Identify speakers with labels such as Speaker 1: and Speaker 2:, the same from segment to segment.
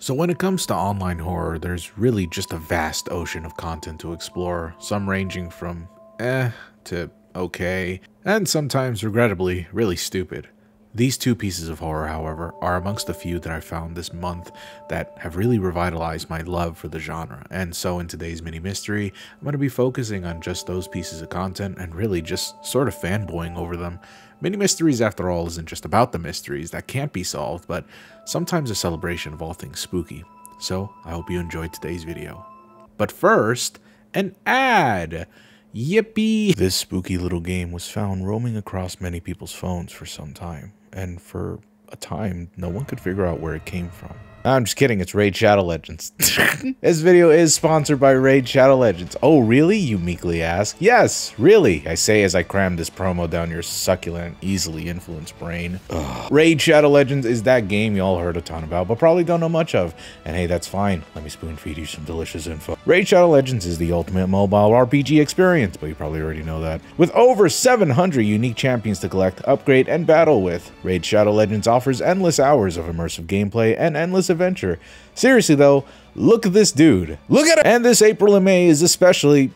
Speaker 1: So when it comes to online horror, there's really just a vast ocean of content to explore, some ranging from to okay, and sometimes regrettably really stupid. These two pieces of horror, however, are amongst the few that I found this month that have really revitalized my love for the genre, and so in today's mini mystery, I'm going to be focusing on just those pieces of content and really just sort of fanboying over them. Mini mysteries, after all, isn't just about the mysteries that can't be solved, but sometimes a celebration of all things spooky. So I hope you enjoyed today's video. But first, an ad! Yippee! This spooky little game was found roaming across many people's phones for some time, and for a time, no one could figure out where it came from. I'm just kidding, it's Raid Shadow Legends. This video is sponsored by Raid Shadow Legends. Oh, really? You meekly ask. Yes, really, I say as I cram this promo down your succulent, easily influenced brain. Ugh. Raid Shadow Legends is that game you all heard a ton about, but probably don't know much of. And hey, that's fine. Let me spoon feed you some delicious info. Raid Shadow Legends is the ultimate mobile RPG experience, but you probably already know that. With over 700 unique champions to collect, upgrade, and battle with, Raid Shadow Legends offers endless hours of immersive gameplay and endless adventure. Seriously though, look at this dude. Look at it! And this April and May is especially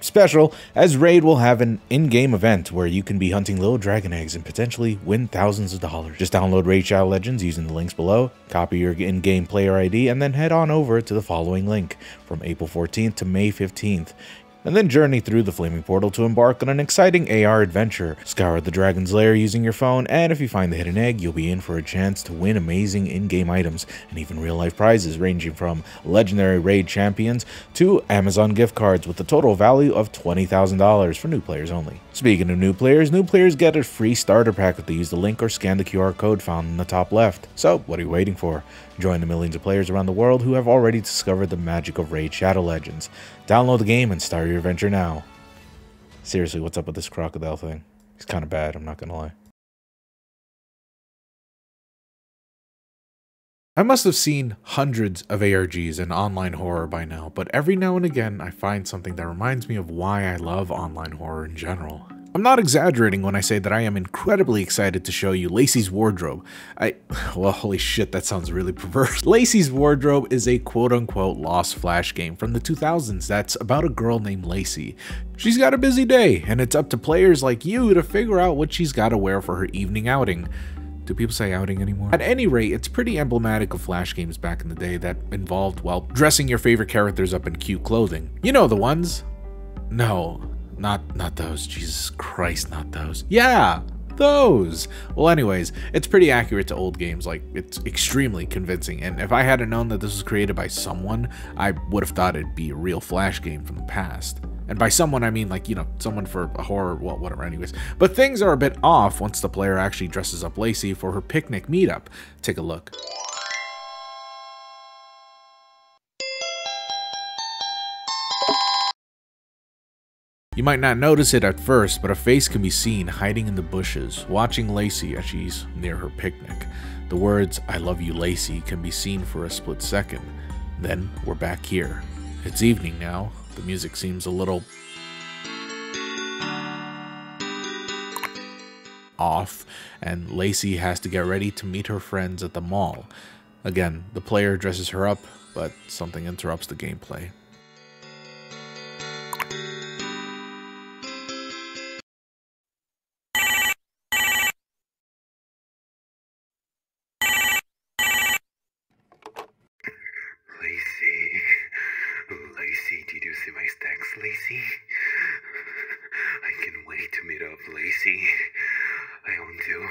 Speaker 1: special, as Raid will have an in-game event where you can be hunting little dragon eggs and potentially win thousands of dollars. Just download Raid Shadow Legends using the links below, copy your in-game player ID, and then head on over to the following link from April 14th to May 15th. And then journey through the Flaming Portal to embark on an exciting AR adventure. Scour the Dragon's Lair using your phone, and if you find the hidden egg, you'll be in for a chance to win amazing in-game items and even real-life prizes ranging from legendary raid champions to Amazon gift cards with a total value of $20,000 for new players only. Speaking of new players get a free starter pack if they use the link or scan the QR code found in the top left. So, what are you waiting for? Join the millions of players around the world who have already discovered the magic of Raid Shadow Legends. Download the game and start your adventure now. Seriously, what's up with this crocodile thing? He's kind of bad, I'm not gonna lie. I must have seen hundreds of ARGs in online horror by now, but every now and again I find something that reminds me of why I love online horror in general. I'm not exaggerating when I say that I am incredibly excited to show you Lacey's Wardrobe. Well, holy shit, that sounds really perverse. Lacey's Wardrobe is a quote-unquote lost flash game from the 2000s that's about a girl named Lacey. She's got a busy day, and it's up to players like you to figure out what she's got to wear for her evening outing. Do people say outing anymore? At any rate, it's pretty emblematic of flash games back in the day that involved, well, dressing your favorite characters up in cute clothing. You know the ones. No. Not those. Jesus Christ, not those. Yeah, those. Well, anyways, it's pretty accurate to old games. Like, it's extremely convincing. And if I hadn't known that this was created by someone, I would have thought it'd be a real flash game from the past. And by someone, I mean, like, you know, someone for a horror, well, whatever, anyways. But things are a bit off once the player actually dresses up Lacey for her picnic meetup. Take a look. You might not notice it at first, but a face can be seen hiding in the bushes, watching Lacey as she's near her picnic. The words, "I love you, Lacey," can be seen for a split second. Then we're back here. It's evening now. The music seems a little off, and Lacey has to get ready to meet her friends at the mall. Again, the player dresses her up, but something interrupts the gameplay.
Speaker 2: Lacey, did you see my stacks, Lacey? I can't wait to meet up, Lacey. I want to.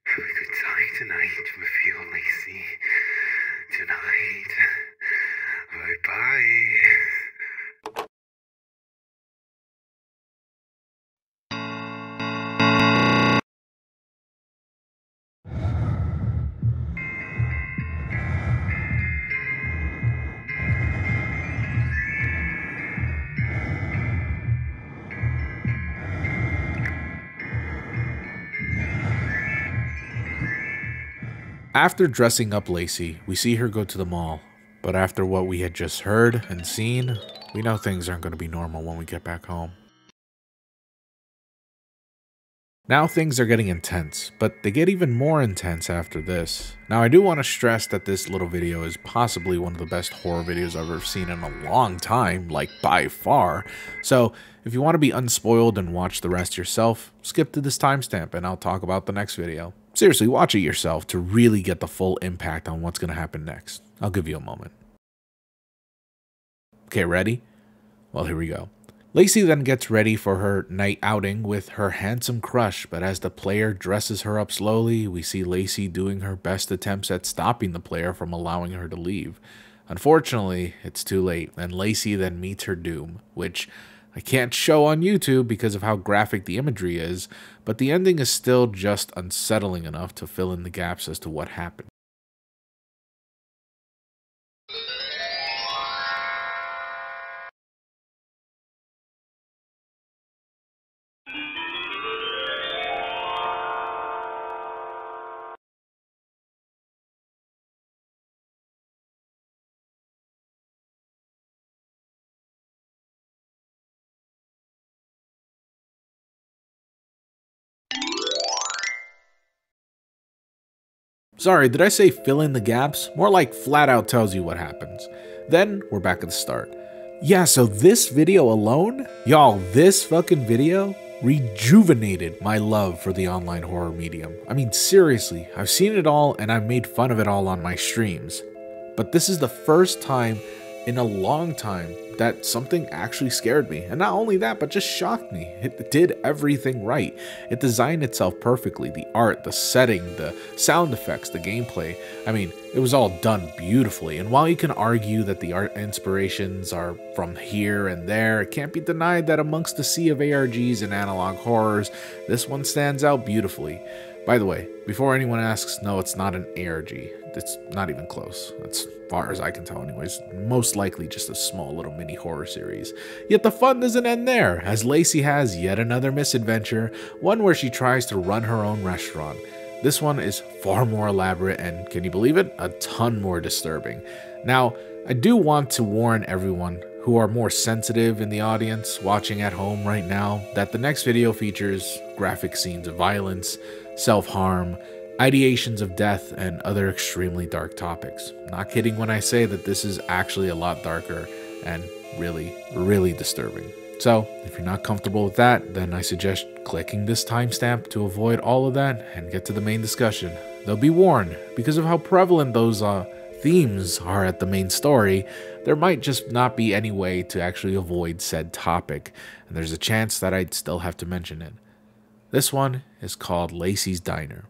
Speaker 2: Have a good time tonight with you, Lacey. Tonight. Bye-bye.
Speaker 1: After dressing up Lacey, we see her go to the mall, but after what we had just heard and seen, we know things aren't going to be normal when we get back home. Now things are getting intense, but they get even more intense after this. Now I do want to stress that this little video is possibly one of the best horror videos I've ever seen in a long time, like by far. So if you want to be unspoiled and watch the rest yourself, skip to this timestamp and I'll talk about the next video. Seriously, watch it yourself to really get the full impact on what's going to happen next. I'll give you a moment. Okay, ready? Well, here we go. Lacey then gets ready for her night outing with her handsome crush, but as the player dresses her up slowly, we see Lacey doing her best attempts at stopping the player from allowing her to leave. Unfortunately, it's too late, and Lacey then meets her doom, which I can't show on YouTube because of how graphic the imagery is, but the ending is still just unsettling enough to fill in the gaps as to what happened. Sorry, did I say fill in the gaps? More like flat out tells you what happens. Then we're back at the start. Yeah, so this video alone, y'all, this fucking video rejuvenated my love for the online horror medium. I mean, seriously, I've seen it all and I've made fun of it all on my streams. But this is the first time in a long time that something actually scared me. And not only that, but just shocked me. It did everything right. It designed itself perfectly. The art, the setting, the sound effects, the gameplay. I mean, it was all done beautifully. And while you can argue that the art inspirations are from here and there, it can't be denied that amongst the sea of ARGs and analog horrors, this one stands out beautifully. By the way, before anyone asks, no, it's not an ARG. It's not even close, as far as I can tell anyways. Most likely just a small little mini horror series. Yet the fun doesn't end there, as Lacey has yet another misadventure, one where she tries to run her own restaurant. This one is far more elaborate and, can you believe it, a ton more disturbing. Now, I do want to warn everyone who are more sensitive in the audience watching at home right now that the next video features graphic scenes of violence, self-harm, ideations of death, and other extremely dark topics. Not kidding when I say that this is actually a lot darker and really, really disturbing. So, if you're not comfortable with that, then I suggest clicking this timestamp to avoid all of that and get to the main discussion. Though be warned, because of how prevalent those themes are at the main story, there might just not be any way to actually avoid said topic, and there's a chance that I'd still have to mention it. This one is called Lacey's Diner,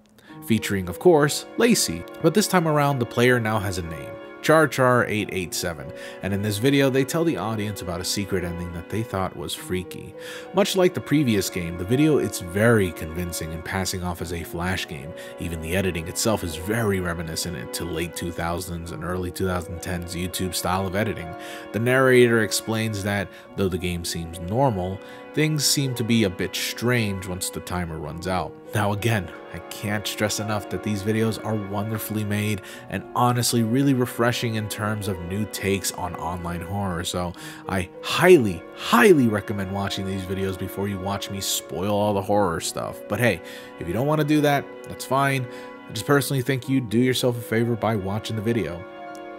Speaker 1: featuring, of course, Lacey, but this time around the player now has a name, Char887, and in this video they tell the audience about a secret ending that they thought was freaky. Much like the previous game, the video is very convincing and passing off as a flash game. Even the editing itself is very reminiscent to late 2000s and early 2010s YouTube style of editing. The narrator explains that, though the game seems normal, things seem to be a bit strange once the timer runs out. Now again, I can't stress enough that these videos are wonderfully made and honestly really refreshing in terms of new takes on online horror, so I highly, highly recommend watching these videos before you watch me spoil all the horror stuff. But hey, if you don't want to do that, that's fine. I just personally think you'd do yourself a favor by watching the video.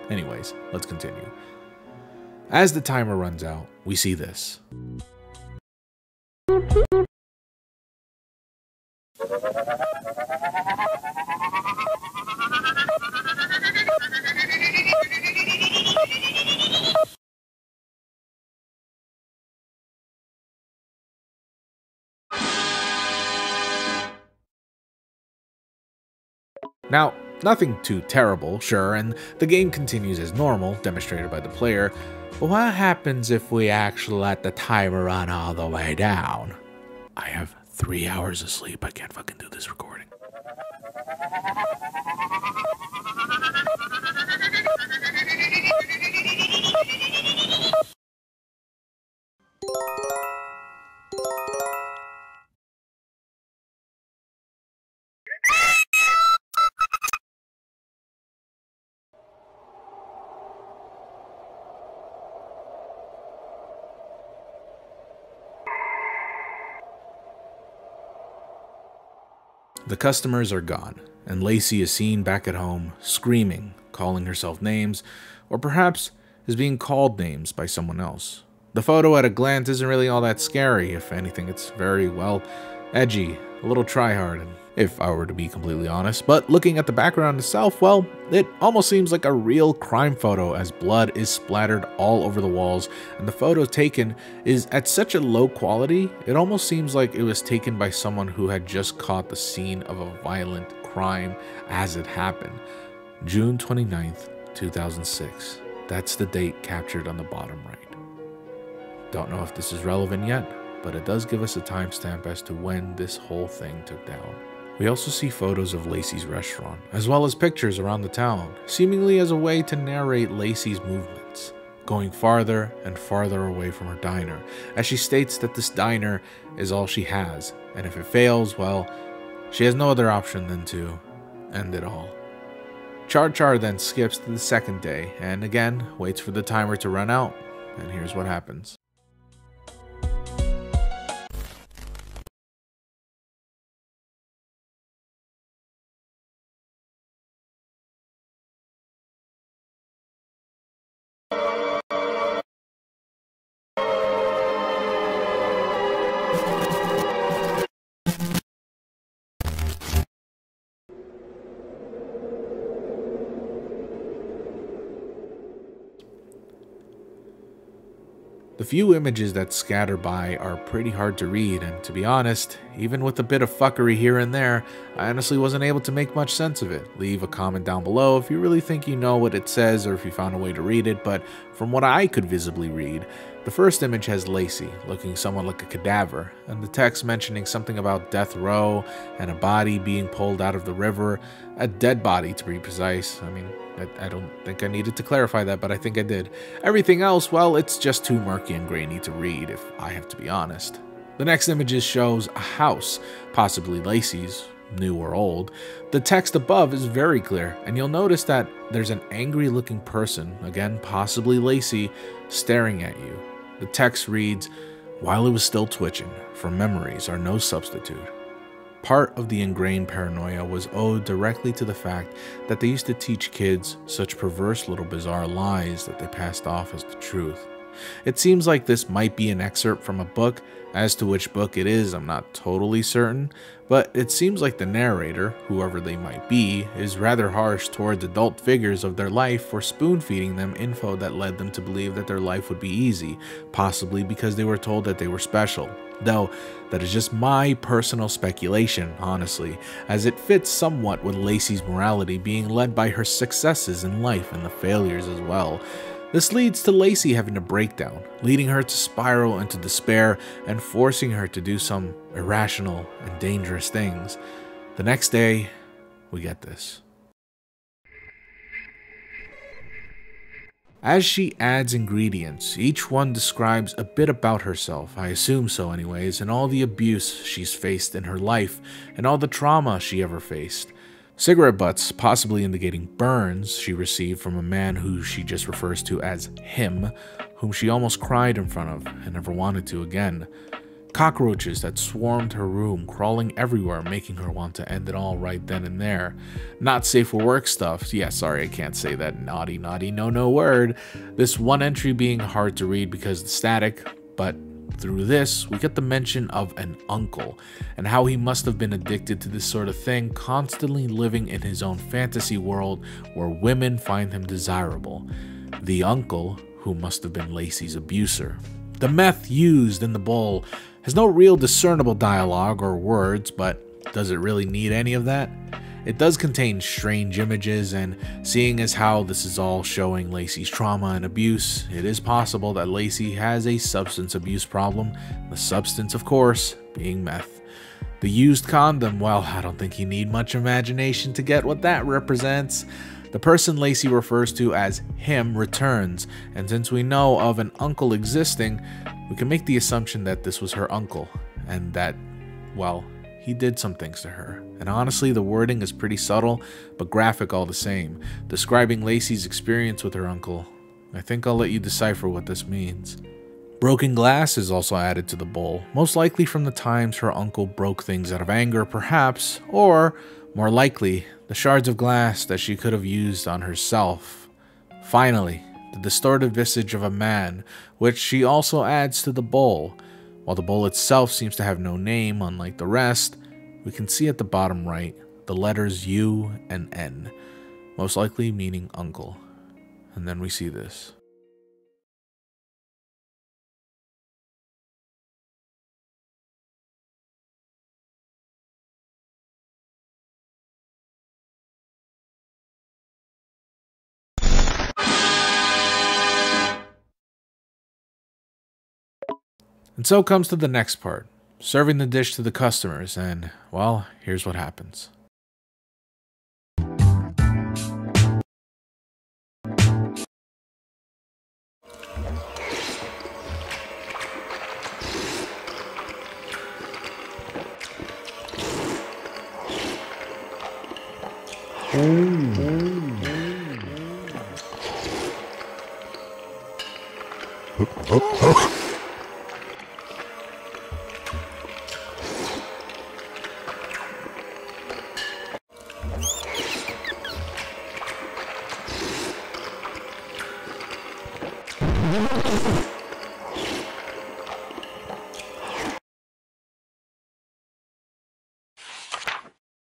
Speaker 1: Anyways, let's continue. As the timer runs out, we see this. Now, nothing too terrible, sure, and the game continues as normal, demonstrated by the player, but what happens if we actually let the timer run all the way down? I have 3 hours of sleep, I can't fucking do this recording. The customers are gone, and Lacey is seen back at home, screaming, calling herself names, or perhaps is being called names by someone else. The photo at a glance isn't really all that scary. If anything, it's very, well, edgy, a little try-hard, if I were to be completely honest. But looking at the background itself, well, it almost seems like a real crime photo, as blood is splattered all over the walls, and the photo taken is at such a low quality, it almost seems like it was taken by someone who had just caught the scene of a violent crime as it happened. June 29th, 2006. That's the date captured on the bottom right. Don't know if this is relevant yet, but it does give us a timestamp as to when this whole thing took down. We also see photos of Lacey's restaurant, as well as pictures around the town, seemingly as a way to narrate Lacey's movements, going farther and farther away from her diner, as she states that this diner is all she has, and if it fails, well, she has no other option than to end it all. Char then skips to the second day, and again, waits for the timer to run out, and here's what happens. The few images that scatter by are pretty hard to read, and to be honest, even with a bit of fuckery here and there, I honestly wasn't able to make much sense of it. Leave a comment down below if you really think you know what it says or if you found a way to read it, but from what I could visibly read, the first image has Lacey, looking somewhat like a cadaver, and the text mentioning something about death row and a body being pulled out of the river, a dead body to be precise. I mean, I don't think I needed to clarify that, but I think I did. Everything else, well, it's just too murky and grainy to read, if I have to be honest. The next images shows a house, possibly Lacey's, new or old. The text above is very clear, and you'll notice that there's an angry looking person, again possibly Lacey, staring at you. The text reads, "While it was still twitching, for memories are no substitute." Part of the ingrained paranoia was owed directly to the fact that they used to teach kids such perverse little bizarre lies that they passed off as the truth. It seems like this might be an excerpt from a book. As to which book it is, I'm not totally certain, but it seems like the narrator, whoever they might be, is rather harsh towards adult figures of their life for spoon-feeding them info that led them to believe that their life would be easy, possibly because they were told that they were special. Though, that is just my personal speculation, honestly, as it fits somewhat with Lacey's morality being led by her successes in life and the failures as well. This leads to Lacey having a breakdown, leading her to spiral into despair and forcing her to do some irrational and dangerous things. The next day, we get this. As she adds ingredients, each one describes a bit about herself, I assume so anyways, and all the abuse she's faced in her life, and all the trauma she ever faced. Cigarette butts, possibly indicating burns she received from a man who she just refers to as him, whom she almost cried in front of and never wanted to again. Cockroaches that swarmed her room, crawling everywhere, making her want to end it all right then and there. Not safe for work stuff. Yeah, sorry, I can't say that naughty, no word. This one entry being hard to read because of the static, but through this, we get the mention of an uncle, and how he must have been addicted to this sort of thing, constantly living in his own fantasy world where women find him desirable. The uncle, who must have been Lacey's abuser. The meth used in the bowl has no real discernible dialogue or words, but does it really need any of that? It does contain strange images, and seeing as how this is all showing Lacey's trauma and abuse, it is possible that Lacey has a substance abuse problem, the substance of course being meth. The used condom, well, I don't think you need much imagination to get what that represents. The person Lacey refers to as him returns, and since we know of an uncle existing, we can make the assumption that this was her uncle, and that, well, he did some things to her. And honestly, the wording is pretty subtle, but graphic all the same, describing Lacey's experience with her uncle. I think I'll let you decipher what this means. Broken glass is also added to the bowl, most likely from the times her uncle broke things out of anger perhaps, or, more likely, the shards of glass that she could have used on herself. Finally, the distorted visage of a man, which she also adds to the bowl. While the bowl itself seems to have no name, unlike the rest, we can see at the bottom right the letters U and N, most likely meaning uncle. And then we see this. And so comes to the next part, serving the dish to the customers, and, well, here's what happens.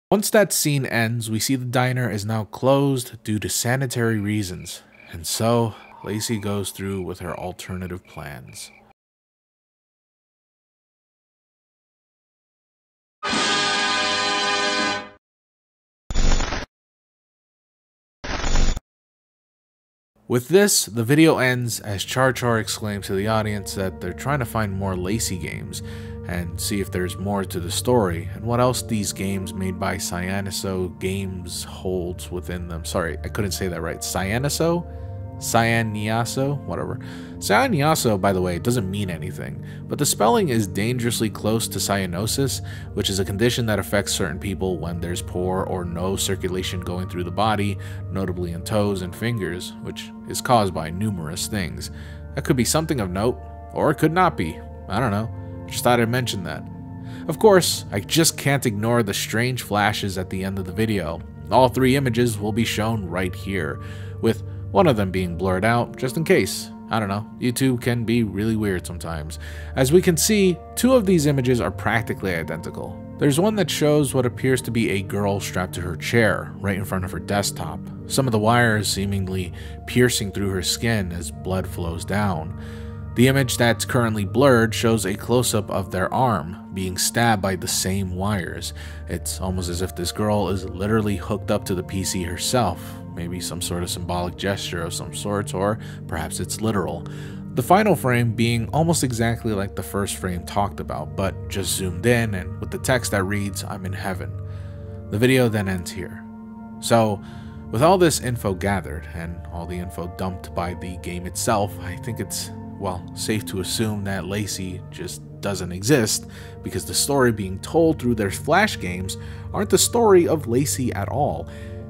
Speaker 1: Once that scene ends, we see the diner is now closed due to sanitary reasons, and so Lacey goes through with her alternative plans. With this, the video ends as Char exclaims to the audience that they're trying to find more Lacey games and see if there's more to the story and what else these games made by Cyaniso Games holds within them. Sorry, I couldn't say that right. Cyaniso, whatever. Cyaniaso, by the way, doesn't mean anything, but the spelling is dangerously close to cyanosis, which is a condition that affects certain people when there's poor or no circulation going through the body, notably in toes and fingers, which is caused by numerous things. That could be something of note, or it could not be. I don't know. Just thought I'd mention that. Of course, I just can't ignore the strange flashes at the end of the video. All three images will be shown right here, with one of them being blurred out, just in case. I don't know, YouTube can be really weird sometimes. As we can see, two of these images are practically identical. There's one that shows what appears to be a girl strapped to her chair, right in front of her desktop. Some of the wires seemingly piercing through her skin as blood flows down. The image that's currently blurred shows a close-up of their arm being stabbed by the same wires. It's almost as if this girl is literally hooked up to the PC herself. Maybe some sort of symbolic gesture of some sort, or perhaps it's literal. The final frame being almost exactly like the first frame talked about, but just zoomed in and with the text that reads, "I'm in heaven." The video then ends here. So, with all this info gathered, and all the info dumped by the game itself, I think it's, well, safe to assume that Lacey just doesn't exist, because the story being told through their flash games aren't the story of Lacey at all.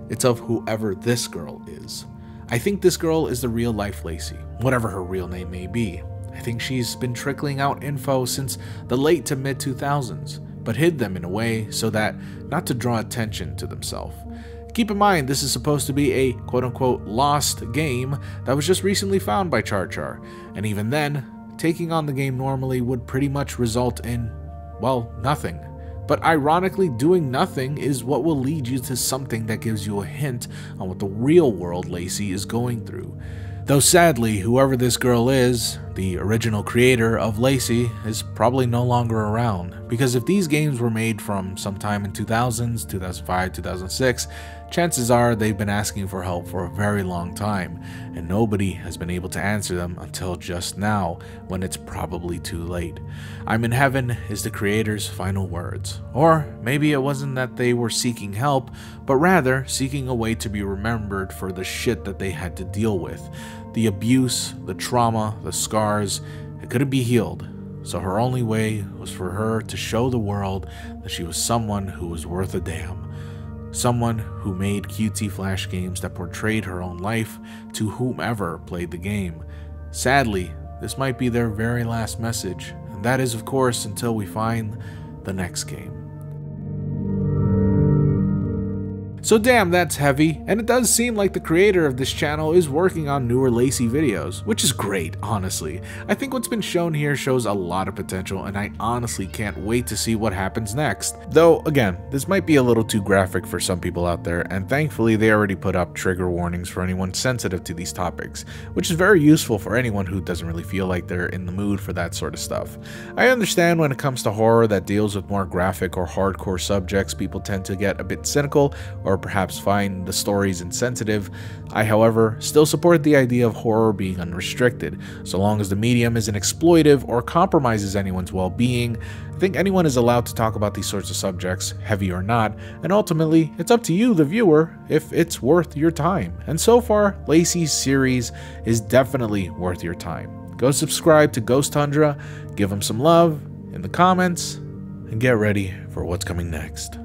Speaker 1: It's of whoever this girl is. I think this girl is the real life Lacey, whatever her real name may be. I think she's been trickling out info since the late to mid 2000s, but hid them in a way so that not to draw attention to themselves. Keep in mind, this is supposed to be a quote-unquote lost game that was just recently found by Char, and even then, taking on the game normally would pretty much result in, well, nothing. But ironically, doing nothing is what will lead you to something that gives you a hint on what the real world Lacey is going through. Though sadly, whoever this girl is, the original creator of Lacey, is probably no longer around, because if these games were made from sometime in 2000s, 2005, 2006, chances are they've been asking for help for a very long time, and nobody has been able to answer them until just now, when it's probably too late. "I'm in heaven" is the creator's final words. Or maybe it wasn't that they were seeking help, but rather seeking a way to be remembered for the shit that they had to deal with. The abuse, the trauma, the scars, it couldn't be healed. So her only way was for her to show the world that she was someone who was worth a damn. Someone who made cutesy flash games that portrayed her own life to whomever played the game. Sadly, this might be their very last message. And that is, of course, until we find the next game. So damn, that's heavy, and it does seem like the creator of this channel is working on newer Lacey videos, which is great, honestly. I think what's been shown here shows a lot of potential, and I honestly can't wait to see what happens next. Though, again, this might be a little too graphic for some people out there, and thankfully they already put up trigger warnings for anyone sensitive to these topics, which is very useful for anyone who doesn't really feel like they're in the mood for that sort of stuff. I understand when it comes to horror that deals with more graphic or hardcore subjects, people tend to get a bit cynical or perhaps find the stories insensitive. I, however, still support the idea of horror being unrestricted. So long as the medium isn't exploitive or compromises anyone's well-being, I think anyone is allowed to talk about these sorts of subjects, heavy or not, and ultimately, it's up to you, the viewer, if it's worth your time. And so far, Lacey's series is definitely worth your time. Go subscribe to Ghost Tundra, give him some love in the comments, and get ready for what's coming next.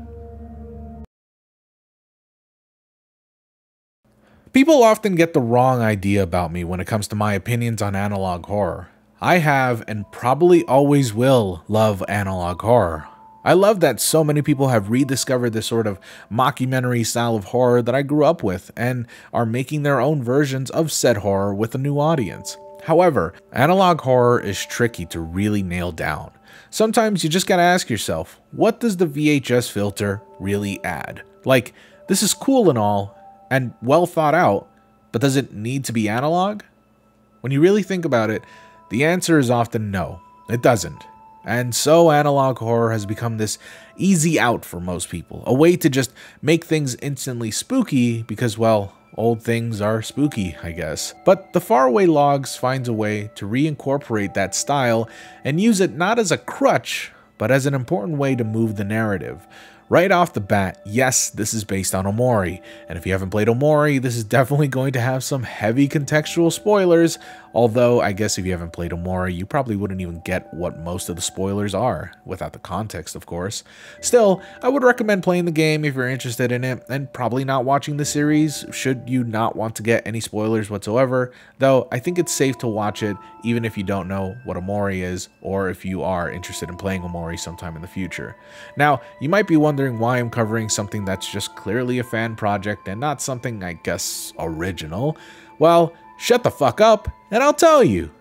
Speaker 1: People often get the wrong idea about me when it comes to my opinions on analog horror. I have, and probably always will, love analog horror. I love that so many people have rediscovered this sort of mockumentary style of horror that I grew up with, and are making their own versions of said horror with a new audience. However, analog horror is tricky to really nail down. Sometimes you just gotta ask yourself, what does the VHS filter really add? Like, this is cool and all, and well thought out, but does it need to be analog? When you really think about it, the answer is often no, it doesn't. And so analog horror has become this easy out for most people, a way to just make things instantly spooky because, well, old things are spooky, I guess. But the Faraway Logs finds a way to reincorporate that style and use it not as a crutch, but as an important way to move the narrative. Right off the bat, yes, this is based on Omori, and if you haven't played Omori, this is definitely going to have some heavy contextual spoilers, although I guess if you haven't played Omori, you probably wouldn't even get what most of the spoilers are, without the context, of course. Still, I would recommend playing the game if you're interested in it, and probably not watching the series, should you not want to get any spoilers whatsoever, though I think it's safe to watch it even if you don't know what Omori is, or if you are interested in playing Omori sometime in the future. Now, you might be wondering why I'm covering something that's just clearly a fan project and not something, I guess, original. Well, shut the fuck up, and I'll tell you.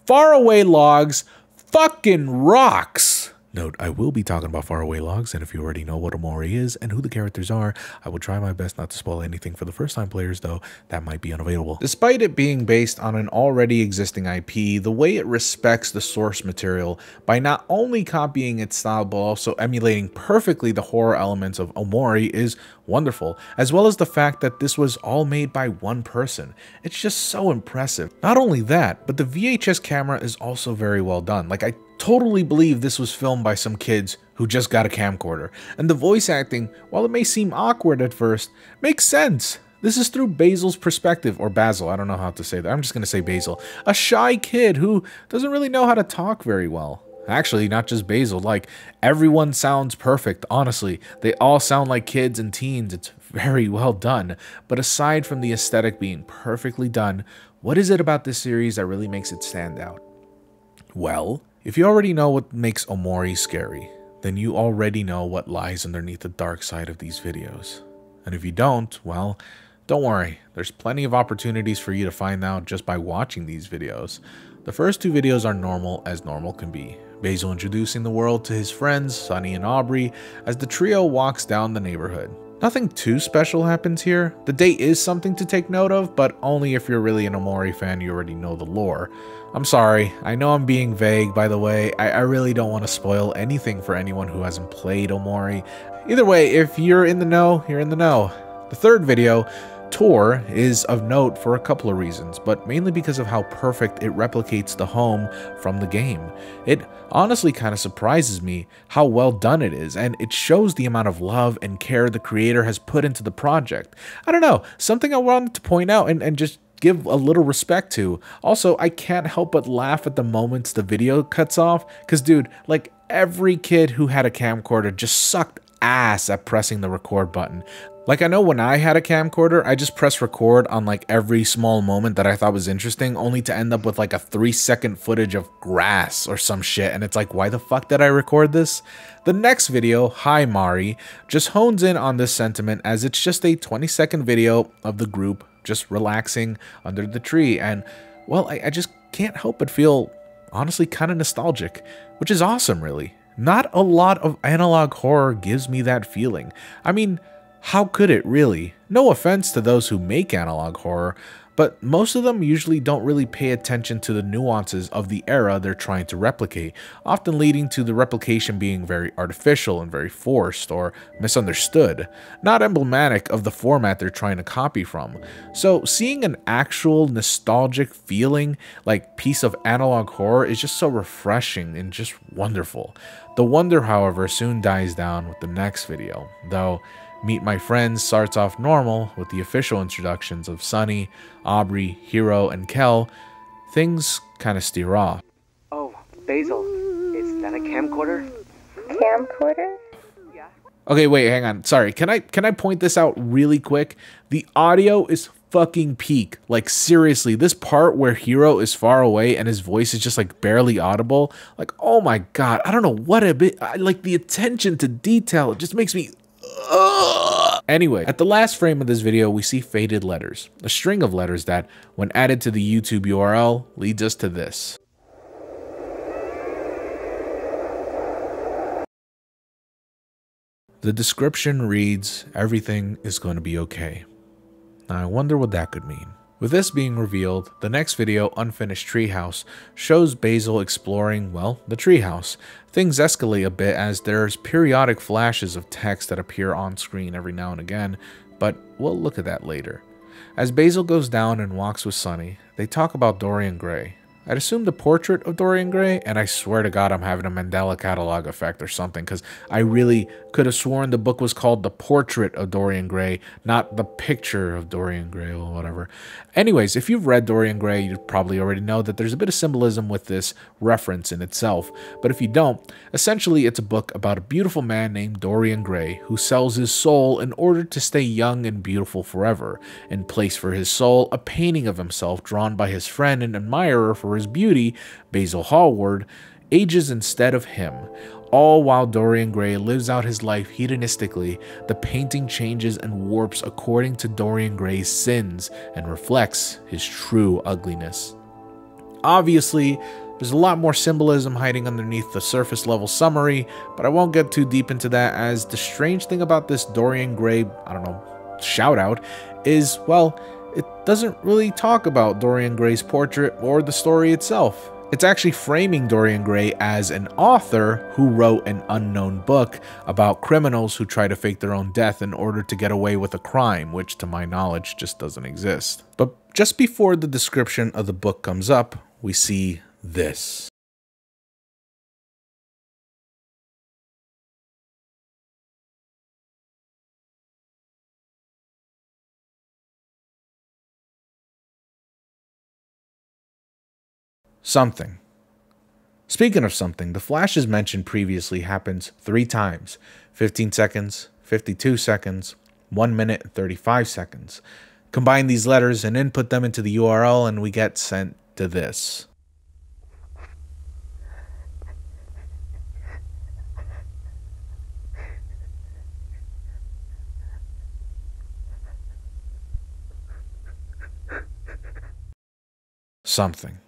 Speaker 1: Faraway Logs fucking rocks! Note, I will be talking about Faraway Logs, and if you already know what Omori is and who the characters are, I will try my best not to spoil anything for the first-time players, though that might be unavailable. Despite it being based on an already existing IP, the way it respects the source material by not only copying its style but also emulating perfectly the horror elements of Omori is wonderful, as well as the fact that this was all made by one person. It's just so impressive. Not only that, but the VHS camera is also very well done. Like, I totally believe this was filmed by some kids who just got a camcorder. And the voice acting, while it may seem awkward at first, makes sense. This is through Basil's perspective, or Basil, I don't know how to say that. I'm just going to say Basil. A shy kid who doesn't really know how to talk very well. Actually, not just Basil, like, everyone sounds perfect, honestly. They all sound like kids and teens. It's very well done. But aside from the aesthetic being perfectly done, what is it about this series that really makes it stand out? Well, if you already know what makes Omori scary, then you already know what lies underneath the dark side of these videos. And if you don't, well, don't worry. There's plenty of opportunities for you to find out just by watching these videos. The first two videos are normal as normal can be. Basil introducing the world to his friends, Sunny and Aubrey, as the trio walks down the neighborhood. Nothing too special happens here. The date is something to take note of, but only if you're really an Omori fan, you already know the lore. I'm sorry, I know I'm being vague, by the way. I really don't want to spoil anything for anyone who hasn't played Omori. Either way, if you're in the know, you're in the know. The third video, Tour, is of note for a couple of reasons, but mainly because of how perfect it replicates the home from the game. It honestly kind of surprises me how well done it is, and it shows the amount of love and care the creator has put into the project. I don't know, something I wanted to point out and just give a little respect to. Also, I can't help but laugh at the moments the video cuts off, because dude, like, every kid who had a camcorder just sucked ass at pressing the record button. Like, I know when I had a camcorder, I just pressed record on like every small moment that I thought was interesting, only to end up with like a 3-second footage of grass or some shit, and it's like, why the fuck did I record this? The next video, Hi Mari, just hones in on this sentiment, as it's just a 20-second video of the group just relaxing under the tree, and well, I just can't help but feel honestly kind of nostalgic, which is awesome, really. Not a lot of analog horror gives me that feeling. I mean, how could it really? No offense to those who make analog horror, but most of them usually don't really pay attention to the nuances of the era they're trying to replicate, often leading to the replication being very artificial and very forced or misunderstood, not emblematic of the format they're trying to copy from. So seeing an actual nostalgic feeling like piece of analog horror is just so refreshing and just wonderful. The wonder, however, soon dies down with the next video, though Meet My Friends starts off normal with the official introductions of Sunny, Aubrey, Hero, and Kel. Things kind of steer off.
Speaker 3: Oh, Basil, is that a camcorder?
Speaker 4: Camcorder?
Speaker 3: Yeah.
Speaker 1: Okay, wait, hang on. Sorry, can I point this out really quick? The audio is fucking peak. Like, seriously, this part where Hero is far away and his voice is just like barely audible. Like, oh my god, I don't know what a bit. Like, the attention to detail, it just makes me. Anyway, at the last frame of this video, we see faded letters, a string of letters that, when added to the YouTube URL, leads us to this. The description reads, "Everything is going to be okay." Now, I wonder what that could mean. With this being revealed, the next video, Unfinished Treehouse, shows Basil exploring, well, the treehouse. Things escalate a bit as there's periodic flashes of text that appear on screen every now and again, but we'll look at that later. As Basil goes down and walks with Sunny, they talk about Dorian Gray. I'd assume the portrait of Dorian Gray, and I swear to God I'm having a Mandela catalog effect or something, because I really could have sworn the book was called The Portrait of Dorian Gray, not The Picture of Dorian Gray or whatever. Anyways, if you've read Dorian Gray, you probably already know that there's a bit of symbolism with this reference in itself, but if you don't, essentially it's a book about a beautiful man named Dorian Gray who sells his soul in order to stay young and beautiful forever, and place for his soul a painting of himself drawn by his friend and admirer for his beauty, Basil Hallward, ages instead of him. All while Dorian Gray lives out his life hedonistically, the painting changes and warps according to Dorian Gray's sins and reflects his true ugliness. Obviously, there's a lot more symbolism hiding underneath the surface level summary, but I won't get too deep into that, as the strange thing about this Dorian Gray, shout out is, well, it doesn't really talk about Dorian Gray's portrait or the story itself. It's actually framing Dorian Gray as an author who wrote an unknown book about criminals who try to fake their own death in order to get away with a crime, which to my knowledge just doesn't exist. But just before the description of the book comes up, we see this. Something. Speaking of something, the flash as mentioned previously happens 3 times. 15 seconds, 52 seconds, 1 minute and 35 seconds. Combine these letters and input them into the URL and we get sent to this. Something.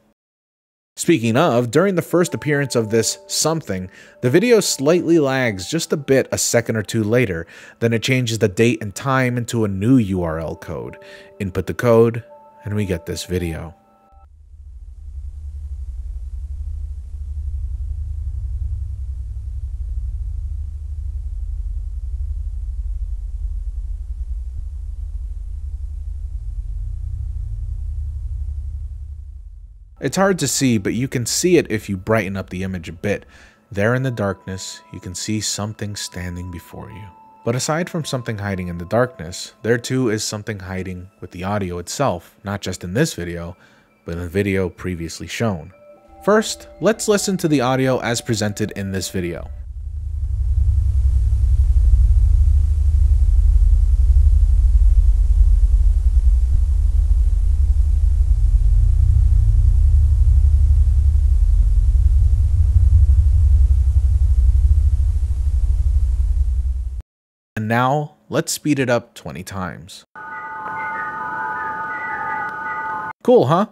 Speaker 1: Speaking of, during the first appearance of this something, the video slightly lags just a bit a second or two later, then it changes the date and time into a new URL code. Input the code, and we get this video. It's hard to see, but you can see it if you brighten up the image a bit. There in the darkness, you can see something standing before you. But aside from something hiding in the darkness, there too is something hiding with the audio itself, not just in this video, but in the video previously shown. First, let's listen to the audio as presented in this video. now, let's speed it up 20 times. Cool, huh?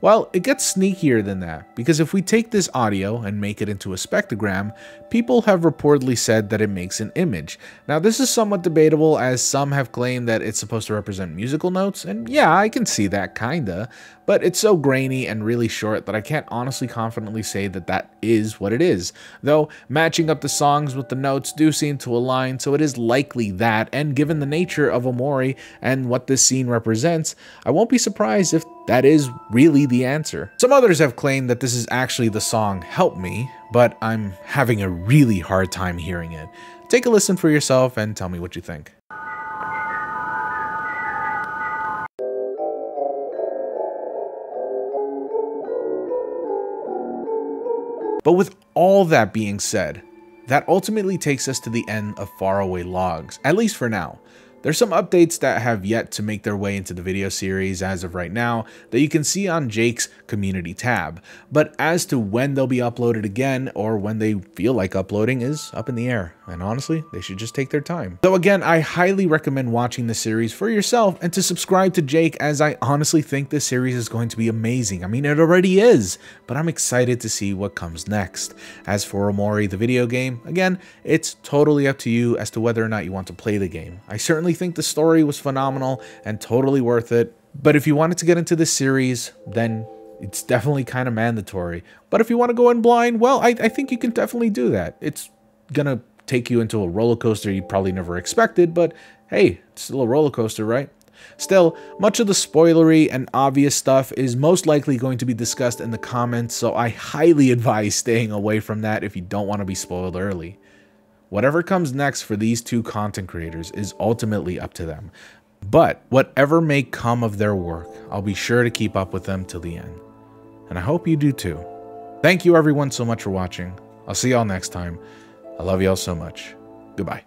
Speaker 1: Well, it gets sneakier than that, because if we take this audio and make it into a spectrogram, people have reportedly said that it makes an image. Now, this is somewhat debatable, as some have claimed that it's supposed to represent musical notes, and yeah, I can see that kinda, but it's so grainy and really short that I can't honestly confidently say that that is what it is. Though, matching up the songs with the notes do seem to align, so it is likely that, and given the nature of Omori and what this scene represents, I won't be surprised if that is really the answer. Some others have claimed that this is actually the song Help Me, but I'm having a really hard time hearing it. Take a listen for yourself and tell me what you think. But with all that being said, that ultimately takes us to the end of Faraway Logs, at least for now. There's some updates that have yet to make their way into the video series as of right now that you can see on Jake's community tab, but as to when they'll be uploaded again or when they feel like uploading is up in the air, and honestly, they should just take their time. So again, I highly recommend watching the series for yourself and to subscribe to Jake, as I honestly think this series is going to be amazing. I mean, it already is, but I'm excited to see what comes next. As for Omori, the video game, again, it's totally up to you as to whether or not you want to play the game. I certainly think the story was phenomenal and totally worth it, but if you wanted to get into this series, then it's definitely kind of mandatory. But if you want to go in blind, well, I think you can definitely do that. It's gonna take you into a roller coaster you probably never expected, but hey, it's still a roller coaster, right? Still, much of the spoilery and obvious stuff is most likely going to be discussed in the comments, so I highly advise staying away from that if you don't want to be spoiled early. Whatever comes next for these two content creators is ultimately up to them. But whatever may come of their work, I'll be sure to keep up with them till the end. And I hope you do too. Thank you everyone so much for watching. I'll see y'all next time. I love y'all so much. Goodbye.